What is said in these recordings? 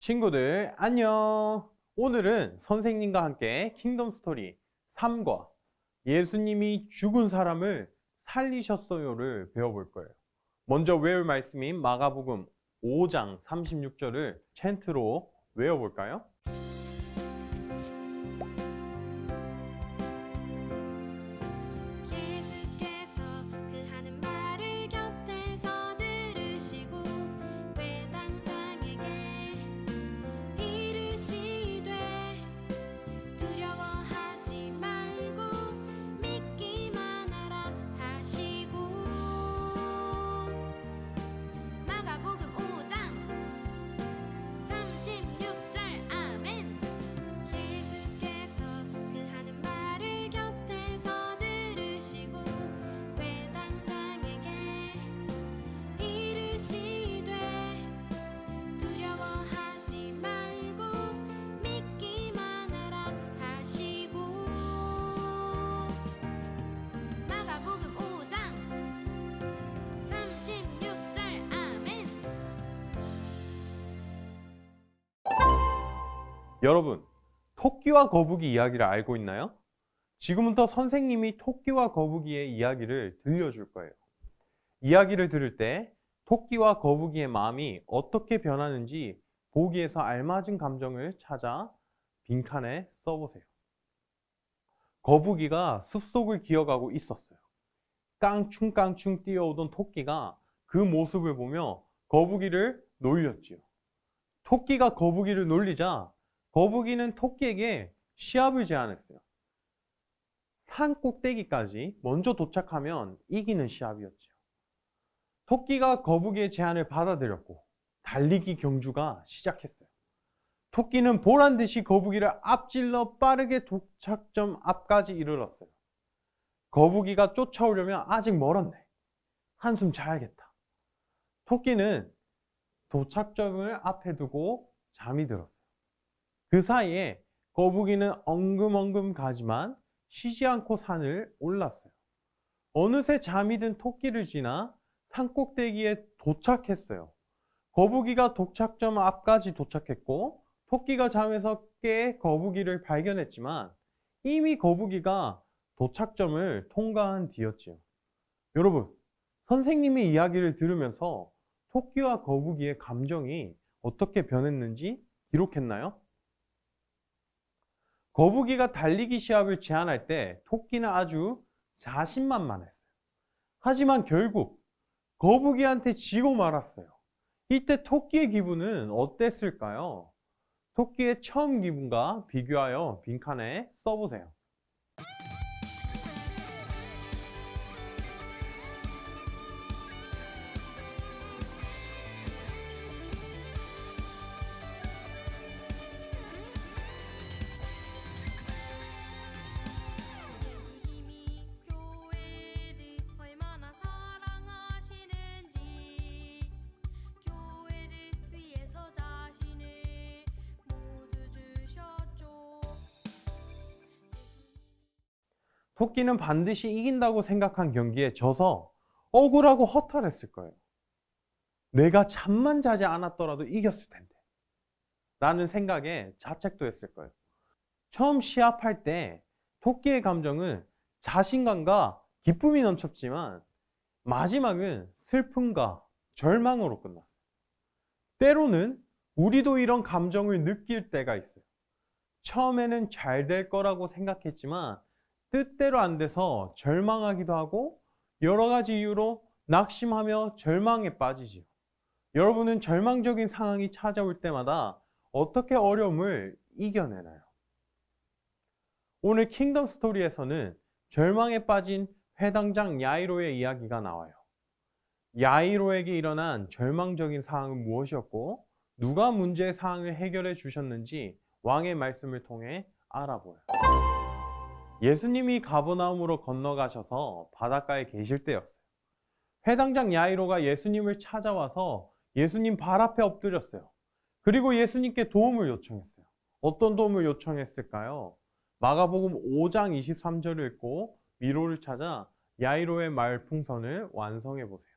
친구들 안녕. 오늘은 선생님과 함께 킹덤 스토리 3과 예수님이 죽은 사람을 살리셨어요를 배워볼 거예요. 먼저 외울 말씀인 마가복음 5장 36절을 찬트로 외워볼까요? 예수께서 그 하는 말을 곁에서 들으시고 회당장에게 이르시되 두려워하지 말고 믿기만 하라 하시고. 마가복음 5장 36절 아멘. 예수께서 그 하는 말을 곁에서 들으시고 회당장에게 이르시되 두려워하지 말고 믿기만 하라 하시고. 마가복음 5장 36절 아멘. 여러분, 토끼와 거북이 이야기를 알고 있나요? 지금부터 선생님이 토끼와 거북이의 이야기를 들려줄 거예요. 이야기를 들을 때 토끼와 거북이의 마음이 어떻게 변하는지 보기에서 알맞은 감정을 찾아 빈칸에 써보세요. 거북이가 숲속을 기어가고 있었어요. 깡충깡충 뛰어오던 토끼가 그 모습을 보며 거북이를 놀렸지요. 토끼가 거북이를 놀리자 거북이는 토끼에게 시합을 제안했어요. 산 꼭대기까지 먼저 도착하면 이기는 시합이었죠. 토끼가 거북이의 제안을 받아들였고 달리기 경주가 시작했어요. 토끼는 보란듯이 거북이를 앞질러 빠르게 도착점 앞까지 이르렀어요. 거북이가 쫓아오려면 아직 멀었네. 한숨 자야겠다. 토끼는 도착점을 앞에 두고 잠이 들었어요. 그 사이에 거북이는 엉금엉금 가지만 쉬지 않고 산을 올랐어요. 어느새 잠이 든 토끼를 지나 산꼭대기에 도착했어요. 거북이가 도착점 앞까지 도착했고 토끼가 잠에서 깨 거북이를 발견했지만 이미 거북이가 도착점을 통과한 뒤였지요. 여러분, 선생님의 이야기를 들으면서 토끼와 거북이의 감정이 어떻게 변했는지 기록했나요? 거북이가 달리기 시합을 제안할 때 토끼는 아주 자신만만했어요. 하지만 결국 거북이한테 지고 말았어요. 이때 토끼의 기분은 어땠을까요? 토끼의 처음 기분과 비교하여 빈칸에 써보세요. 예수님이 교회를 얼마나 사랑하시는지 교회를 위해서 자신을 모두 주셨죠. 토끼는 반드시 이긴다고 생각한 경기에 져서 억울하고 허탈했을 거예요. 내가 잠만 자지 않았더라도 이겼을 텐데 라는 생각에 자책도 했을 거예요. 처음 시합할 때 토끼의 감정은 자신감과 기쁨이 넘쳤지만 마지막은 슬픔과 절망으로 끝났어요. 때로는 우리도 이런 감정을 느낄 때가 있어요. 처음에는 잘 될 거라고 생각했지만 뜻대로 안 돼서 절망하기도 하고 여러 가지 이유로 낙심하며 절망에 빠지지요. 여러분은 절망적인 상황이 찾아올 때마다 어떻게 어려움을 이겨내나요? 오늘 킹덤 스토리에서는 절망에 빠진 회당장 야이로의 이야기가 나와요. 야이로에게 일어난 절망적인 상황은 무엇이었고 누가 문제의 상황을 해결해 주셨는지 왕의 말씀을 통해 알아보아요. 예수님이 가버나움으로 건너가셔서 바닷가에 계실 때였어요. 회당장 야이로가 예수님을 찾아와서 예수님 발 앞에 엎드렸어요. 그리고 예수님께 도움을 요청했어요. 어떤 도움을 요청했을까요? 마가복음 5장 23절을 읽고 미로를 찾아 야이로의 말풍선을 완성해 보세요.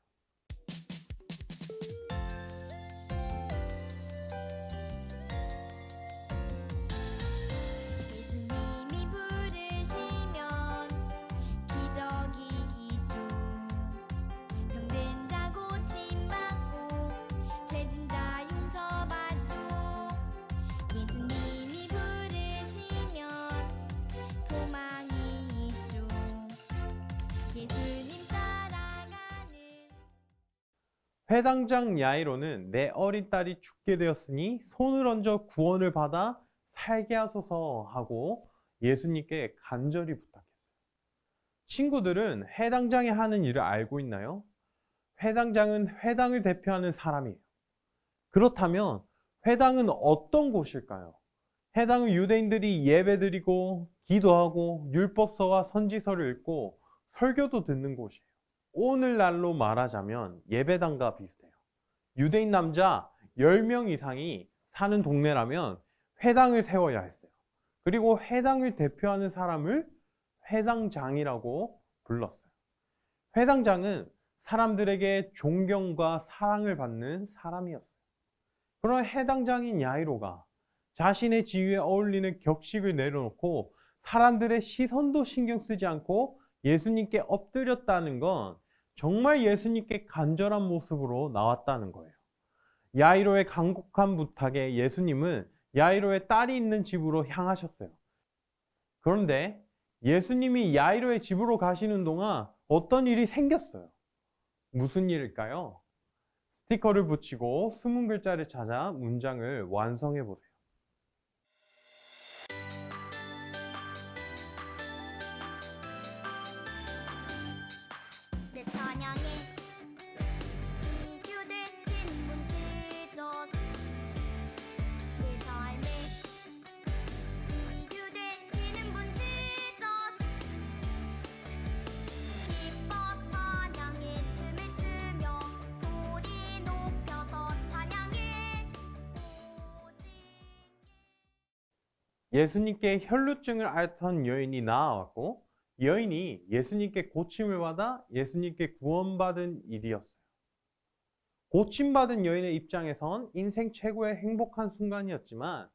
회당장 야이로는 내 어린 딸이 죽게 되었으니 손을 얹어 구원을 받아 살게 하소서 하고 예수님께 간절히 부탁했어요. 친구들은 회당장이 하는 일을 알고 있나요? 회당장은 회당을 대표하는 사람이에요. 그렇다면 회당은 어떤 곳일까요? 회당은 유대인들이 예배드리고 기도하고 율법서와 선지서를 읽고 설교도 듣는 곳이에요. 오늘날로 말하자면 예배당과 비슷해요. 유대인 남자 10명 이상이 사는 동네라면 회당을 세워야 했어요. 그리고 회당을 대표하는 사람을 회당장이라고 불렀어요. 회당장은 사람들에게 존경과 사랑을 받는 사람이었어요. 그런 회당장인 야이로가 자신의 지위에 어울리는 격식을 내려놓고 사람들의 시선도 신경 쓰지 않고 예수님께 엎드렸다는 건 정말 예수님께 간절한 모습으로 나왔다는 거예요. 야이로의 간곡한 부탁에 예수님은 야이로의 딸이 있는 집으로 향하셨어요. 그런데 예수님이 야이로의 집으로 가시는 동안 어떤 일이 생겼어요. 무슨 일일까요? 스티커를 붙이고 숨은 글자를 찾아 문장을 완성해 보세요. 내 찬양에 이유 되시는 분 지저스 내 삶에 이유 되시는 분 지저스 기뻐 찬양에 춤을 추며 소리 높여서 찬양해 오직 예수님께 혈루증을 앓던 여인이 나아왔고 여인이 예수님께 고침을 받아 예수님께 구원받은 일이었어요. 고침받은 여인의 입장에선 인생 최고의 행복한 순간이었지만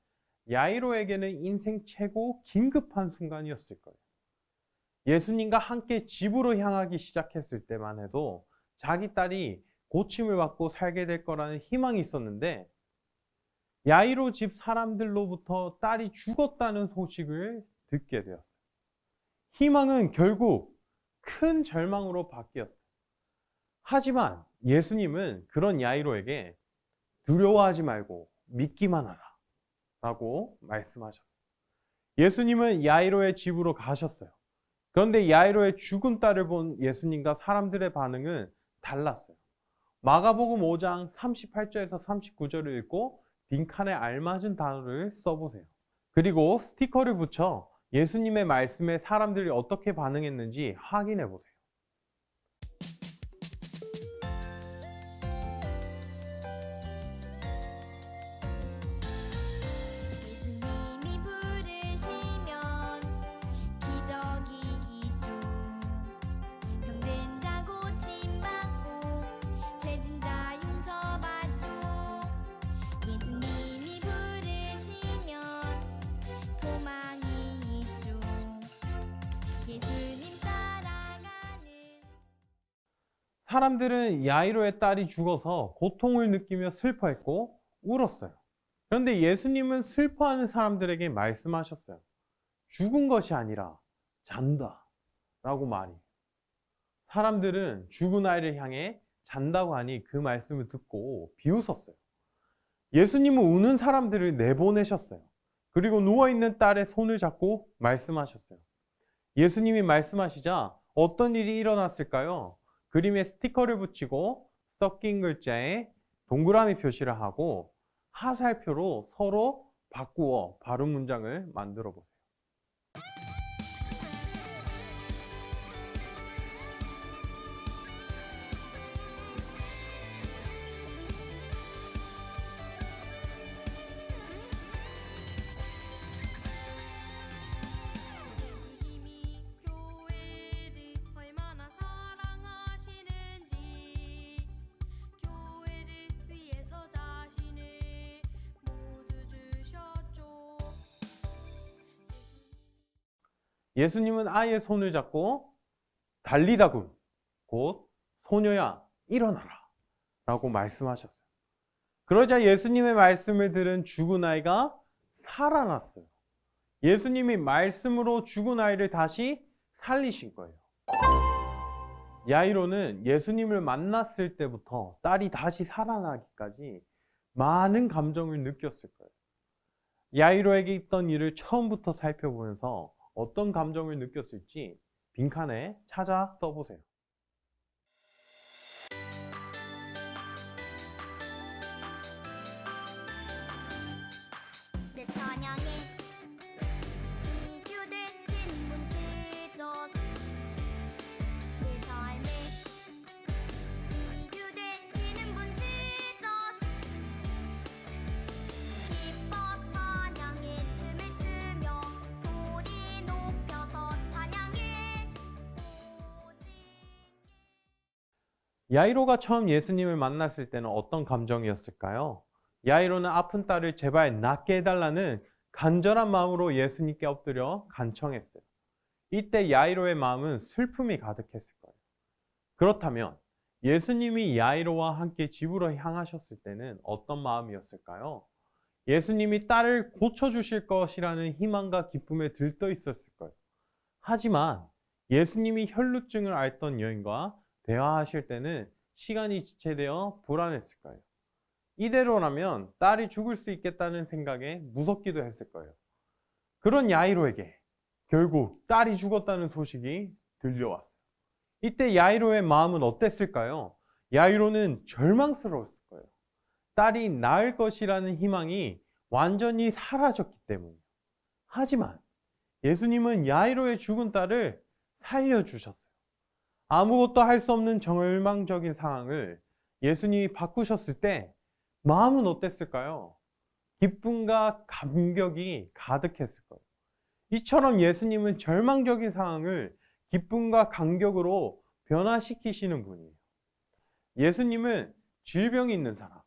야이로에게는 인생 최고 긴급한 순간이었을 거예요. 예수님과 함께 집으로 향하기 시작했을 때만 해도 자기 딸이 고침을 받고 살게 될 거라는 희망이 있었는데 야이로 집 사람들로부터 딸이 죽었다는 소식을 듣게 되었어요. 희망은 결국 큰 절망으로 바뀌었어요. 하지만 예수님은 그런 야이로에게 두려워하지 말고 믿기만 하라 라고 말씀하셨어요. 예수님은 야이로의 집으로 가셨어요. 그런데 야이로의 죽은 딸을 본 예수님과 사람들의 반응은 달랐어요. 마가복음 5장 38절에서 39절을 읽고 빈칸에 알맞은 단어를 써보세요. 그리고 스티커를 붙여 예수님의 말씀에 사람들이 어떻게 반응했는지 확인해 보세요. 예수님이 부르시면 기적이 있죠. 병든 자 고침받고 죄진 자 용서받죠. 예수님이 부르시면 소망이 있죠. 예수님 따라가는 사람들은 야이로의 딸이 죽어서 고통을 느끼며 슬퍼했고 울었어요. 그런데 예수님은 슬퍼하는 사람들에게 말씀하셨어요. 죽은 것이 아니라 잔다 라고 말해요. 사람들은 죽은 아이를 향해 잔다고 하니 그 말씀을 듣고 비웃었어요. 예수님은 우는 사람들을 내보내셨어요. 그리고 누워있는 딸의 손을 잡고 말씀하셨어요. 예수님이 말씀하시자 어떤 일이 일어났을까요? 그림에 스티커를 붙이고 섞인 글자에 동그라미 표시를 하고 하살표로 서로 바꾸어 바른 문장을 만들어 보세요. 예수님이 교회를 얼마나 사랑하시는지 교회를 위해서 자신을 모두 주셨죠. 예수님은 아이의 손을 잡고 달리다군 곧 소녀야 일어나라 라고 말씀하셨어요. 그러자 예수님의 말씀을 들은 죽은 아이가 살아났어요. 예수님이 말씀으로 죽은 아이를 다시 살리신 거예요. 야이로는 예수님을 만났을 때부터 딸이 다시 살아나기까지 많은 감정을 느꼈을 거예요. 야이로에게 있던 일을 처음부터 살펴보면서 어떤 감정을 느꼈을지 빈칸에 찾아 써보세요. 내 찬양에 이유 되신 분 지저스 내 삶에 이유 되시는 분 지저스 기뻐 찬양에 춤을 추며 소리 높여서 찬양해 오직 야이로가 처음 예수님을 만났을 때는 어떤 감정이었을까요? 야이로는 아픈 딸을 제발 낫게 해달라는 간절한 마음으로 예수님께 엎드려 간청했어요. 이때 야이로의 마음은 슬픔이 가득했을 거예요. 그렇다면 예수님이 야이로와 함께 집으로 향하셨을 때는 어떤 마음이었을까요? 예수님이 딸을 고쳐주실 것이라는 희망과 기쁨에 들떠 있었을 거예요. 하지만 예수님이 혈루증을 앓던 여인과 대화하실 때는 시간이 지체되어 불안했을 거예요. 이대로라면 딸이 죽을 수 있겠다는 생각에 무섭기도 했을 거예요. 그런 야이로에게 결국 딸이 죽었다는 소식이 들려왔어요. 이때 야이로의 마음은 어땠을까요? 야이로는 절망스러웠을 거예요. 딸이 나을 것이라는 희망이 완전히 사라졌기 때문이에요. 하지만 예수님은 야이로의 죽은 딸을 살려주셨어요. 아무것도 할 수 없는 절망적인 상황을 예수님이 바꾸셨을 때 마음은 어땠을까요? 기쁨과 감격이 가득했을 거예요. 이처럼 예수님은 절망적인 상황을 기쁨과 감격으로 변화시키시는 분이에요. 예수님은 질병이 있는 사람,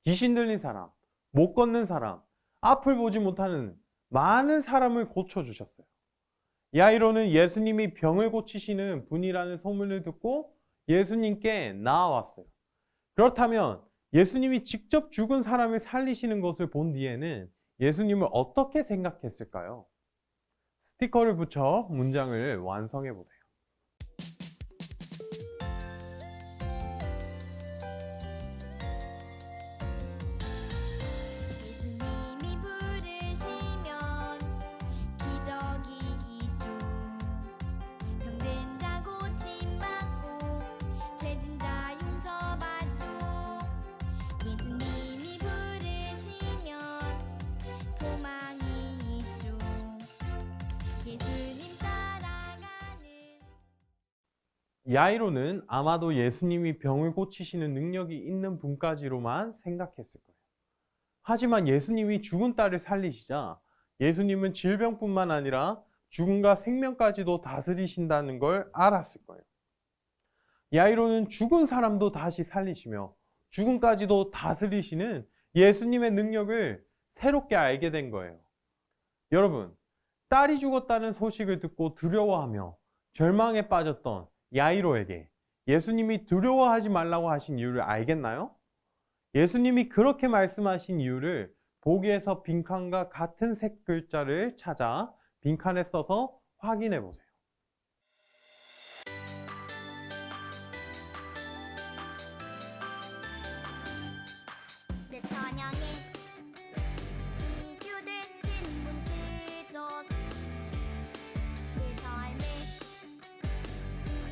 귀신 들린 사람, 못 걷는 사람, 앞을 보지 못하는 많은 사람을 고쳐주셨어요. 야이로는 예수님이 병을 고치시는 분이라는 소문을 듣고 예수님께 나아왔어요. 그렇다면 예수님이 직접 죽은 사람을 살리시는 것을 본 뒤에는 예수님을 어떻게 생각했을까요? 스티커를 붙여 문장을 완성해 보세요. 예수님이 부르시면 기적이 있죠. 병든 자 고침받고 죄진 자 용서받죠. 예수님이 부르시면 소망이 있죠. 예수님 따라가는 야이로는 아마도 예수님이 병을 고치시는 능력이 있는 분까지로만 생각했을 거예요. 하지만 예수님이 죽은 딸을 살리시자 예수님은 질병뿐만 아니라 죽음과 생명까지도 다스리신다는 걸 알았을 거예요. 야이로는 죽은 사람도 다시 살리시며 죽음까지도 다스리시는 예수님의 능력을 새롭게 알게 된 거예요. 여러분, 딸이 죽었다는 소식을 듣고 두려워하며 절망에 빠졌던 야이로에게 예수님이 두려워하지 말라고 하신 이유를 알겠나요? 예수님이 그렇게 말씀하신 이유를 보기에서 빈칸과 같은 색 글자를 찾아 빈칸에 써서 확인해 보세요. 내 찬양에 이유 되신 분 지저스 내 삶에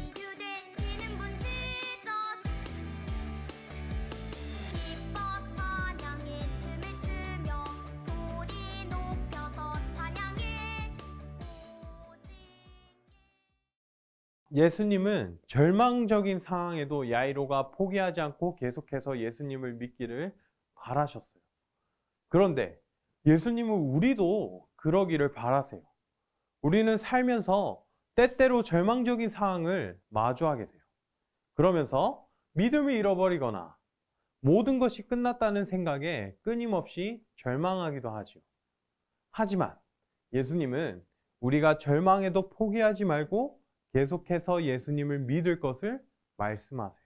이유 되시는 분 지저스 기뻐 찬양에 춤을 추며 소리 높여서 찬양해 오직 예수님은 절망적인 상황에도 야이로가 포기하지 않고 계속해서 예수님을 믿기를 바라셨어요. 그런데 예수님은 우리도 그러기를 바라세요. 우리는 살면서 때때로 절망적인 상황을 마주하게 돼요. 그러면서 믿음을 잃어버리거나 모든 것이 끝났다는 생각에 끊임없이 절망하기도 하죠. 하지만 예수님은 우리가 절망해도 포기하지 말고 계속해서 예수님을 믿을 것을 말씀하세요.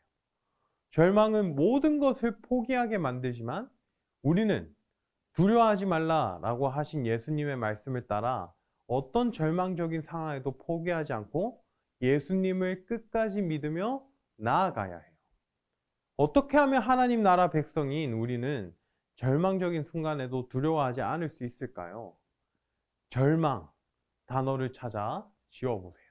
절망은 모든 것을 포기하게 만들지만 우리는 두려워하지 말라라고 하신 예수님의 말씀을 따라 어떤 절망적인 상황에도 포기하지 않고 예수님을 끝까지 믿으며 나아가야 해요. 어떻게 하면 하나님 나라 백성인 우리는 절망적인 순간에도 두려워하지 않을 수 있을까요? 절망 단어를 찾아 지어보세요.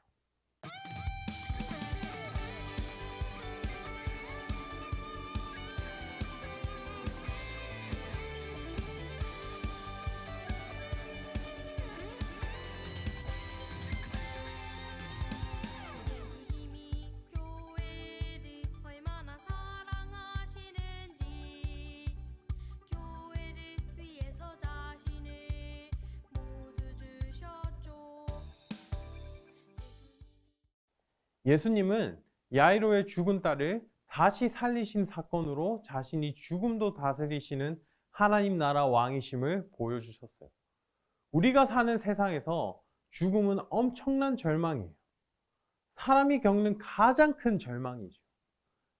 예수님이 교회를 얼마나 사랑하시는지 교회를 위해서 자신을 모두 주셨죠. 예수님은 야이로의 죽은 딸을 다시 살리신 사건으로 자신이 죽음도 다스리시는 하나님 나라 왕이심을 보여주셨어요. 우리가 사는 세상에서 죽음은 엄청난 절망이에요. 사람이 겪는 가장 큰 절망이죠.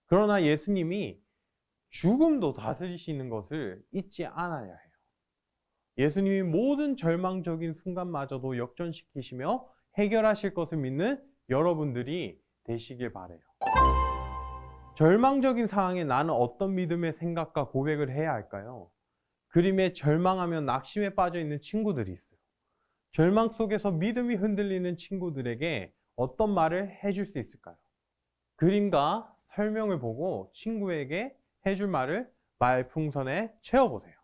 그러나 예수님이 죽음도 다스리시는 것을 잊지 않아야 해요. 예수님이 모든 절망적인 순간마저도 역전시키시며 해결하실 것을 믿는 여러분들이 되시길 바라요. 절망적인 상황에 나는 어떤 믿음의 생각과 고백을 해야 할까요? 그림에 절망하며 낙심에 빠져 있는 친구들이 있어요. 절망 속에서 믿음이 흔들리는 친구들에게 어떤 말을 해줄 수 있을까요? 그림과 설명을 보고 친구에게 해줄 말을 말풍선에 채워보세요.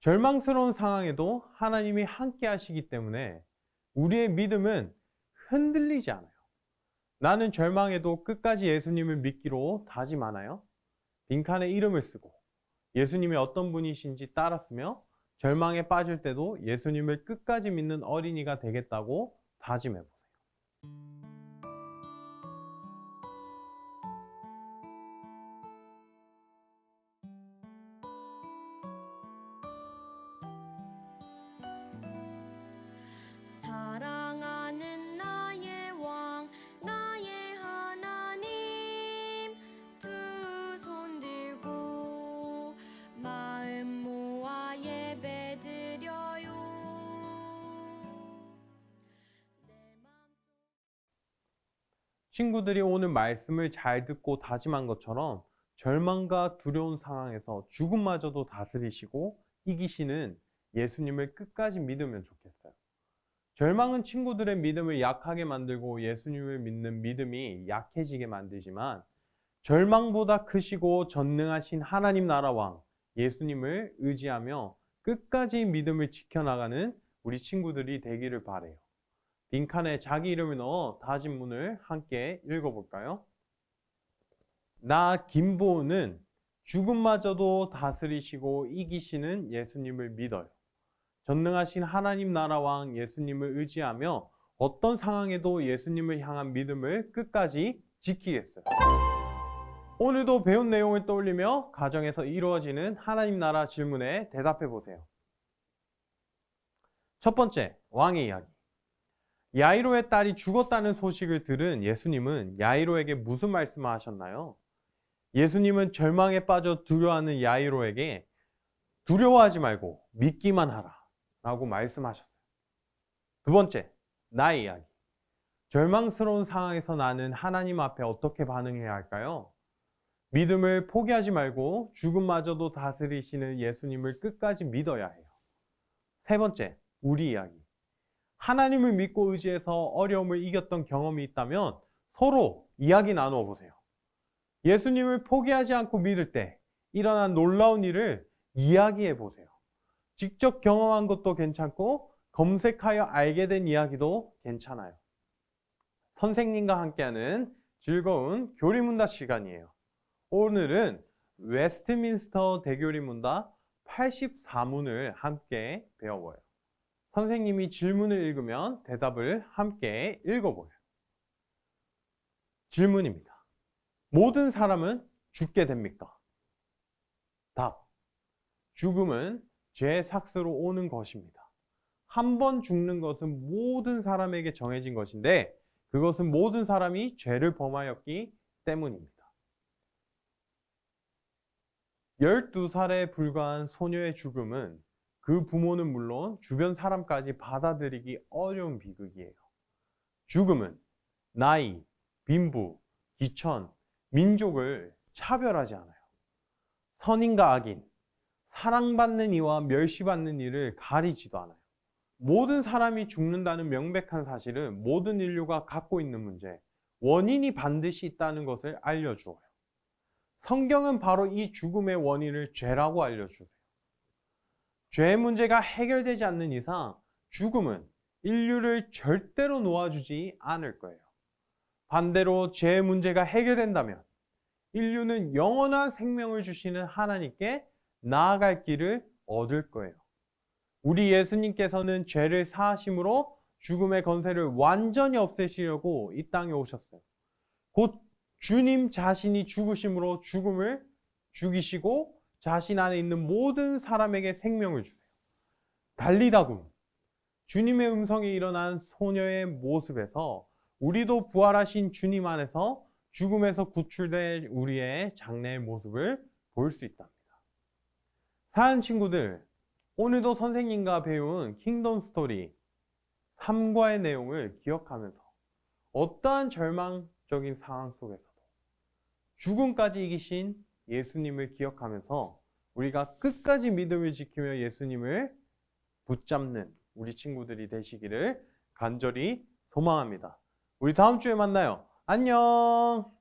절망스러운 상황에도 하나님이 함께 하시기 때문에 우리의 믿음은 흔들리지 않아요. 나는 절망에도 끝까지 예수님을 믿기로 다짐하나요? 빈칸에 이름을 쓰고 예수님이 어떤 분이신지 따랐으며 절망에 빠질 때도 예수님을 끝까지 믿는 어린이가 되겠다고 다짐해보세요. 사랑하는 나의 왕 나의 하나님 두 손 들고 마음 모아 예배드려요. 친구들이 오늘 말씀을 잘 듣고 다짐한 것처럼 절망과 두려운 상황에서 죽음마저도 다스리시고 이기시는 예수님을 끝까지 믿으면 좋겠어요. 절망은 친구들의 믿음을 약하게 만들고 예수님을 믿는 믿음이 약해지게 만들지만 절망보다 크시고 전능하신 하나님 나라 왕 예수님을 의지하며 끝까지 믿음을 지켜나가는 우리 친구들이 되기를 바라요. 빈칸에 자기 이름을 넣어 다짐문을 함께 읽어볼까요? 나 김보은은 죽음마저도 다스리시고 이기시는 예수님을 믿어요. 전능하신 하나님 나라 왕 예수님을 의지하며 어떤 상황에도 예수님을 향한 믿음을 끝까지 지키겠어요. 오늘도 배운 내용을 떠올리며 가정에서 이루어지는 하나님 나라 질문에 대답해 보세요. 첫 번째, 왕의 이야기. 야이로의 딸이 죽었다는 소식을 들은 예수님은 야이로에게 무슨 말씀을 하셨나요? 예수님은 절망에 빠져 두려워하는 야이로에게 두려워하지 말고 믿기만 하라 라고 말씀하셨어요. 두 번째, 나의 이야기. 절망스러운 상황에서 나는 하나님 앞에 어떻게 반응해야 할까요? 믿음을 포기하지 말고 죽음마저도 다스리시는 예수님을 끝까지 믿어야 해요. 세 번째, 우리 이야기. 하나님을 믿고 의지해서 어려움을 이겼던 경험이 있다면 서로 이야기 나누어 보세요. 예수님을 포기하지 않고 믿을 때 일어난 놀라운 일을 이야기해 보세요. 직접 경험한 것도 괜찮고 검색하여 알게 된 이야기도 괜찮아요. 선생님과 함께하는 즐거운 교리문답 시간이에요. 오늘은 웨스트민스터 대교리문답 84문을 함께 배워봐요. 선생님이 질문을 읽으면 대답을 함께 읽어봐요. 질문입니다. 모든 사람은 죽게 됩니까? 답. 죽음은 죄의 삭스로 오는 것입니다. 한 번 죽는 것은 모든 사람에게 정해진 것인데 그것은 모든 사람이 죄를 범하였기 때문입니다. 12살에 불과한 소녀의 죽음은 그 부모는 물론 주변 사람까지 받아들이기 어려운 비극이에요. 죽음은 나이, 빈부, 기천, 민족을 차별하지 않아요. 선인과 악인, 사랑받는 이와 멸시받는 이를 가리지도 않아요. 모든 사람이 죽는다는 명백한 사실은 모든 인류가 갖고 있는 문제, 원인이 반드시 있다는 것을 알려주어요. 성경은 바로 이 죽음의 원인을 죄라고 알려주세요. 죄의 문제가 해결되지 않는 이상 죽음은 인류를 절대로 놓아주지 않을 거예요. 반대로 죄의 문제가 해결된다면 인류는 영원한 생명을 주시는 하나님께 나아갈 길을 얻을 거예요. 우리 예수님께서는 죄를 사하심으로 죽음의 권세를 완전히 없애시려고 이 땅에 오셨어요. 곧 주님 자신이 죽으심으로 죽음을 죽이시고 자신 안에 있는 모든 사람에게 생명을 주세요. 달리다굼, 주님의 음성이 일어난 소녀의 모습에서 우리도 부활하신 주님 안에서 죽음에서 구출된 우리의 장래의 모습을 볼 수 있답니다. 사연 친구들, 오늘도 선생님과 배운 킹덤 스토리 3과의 내용을 기억하면서 어떠한 절망적인 상황 속에서도 죽음까지 이기신 예수님을 기억하면서 우리가 끝까지 믿음을 지키며 예수님을 붙잡는 우리 친구들이 되시기를 간절히 소망합니다. 우리 다음 주에 만나요. 안녕!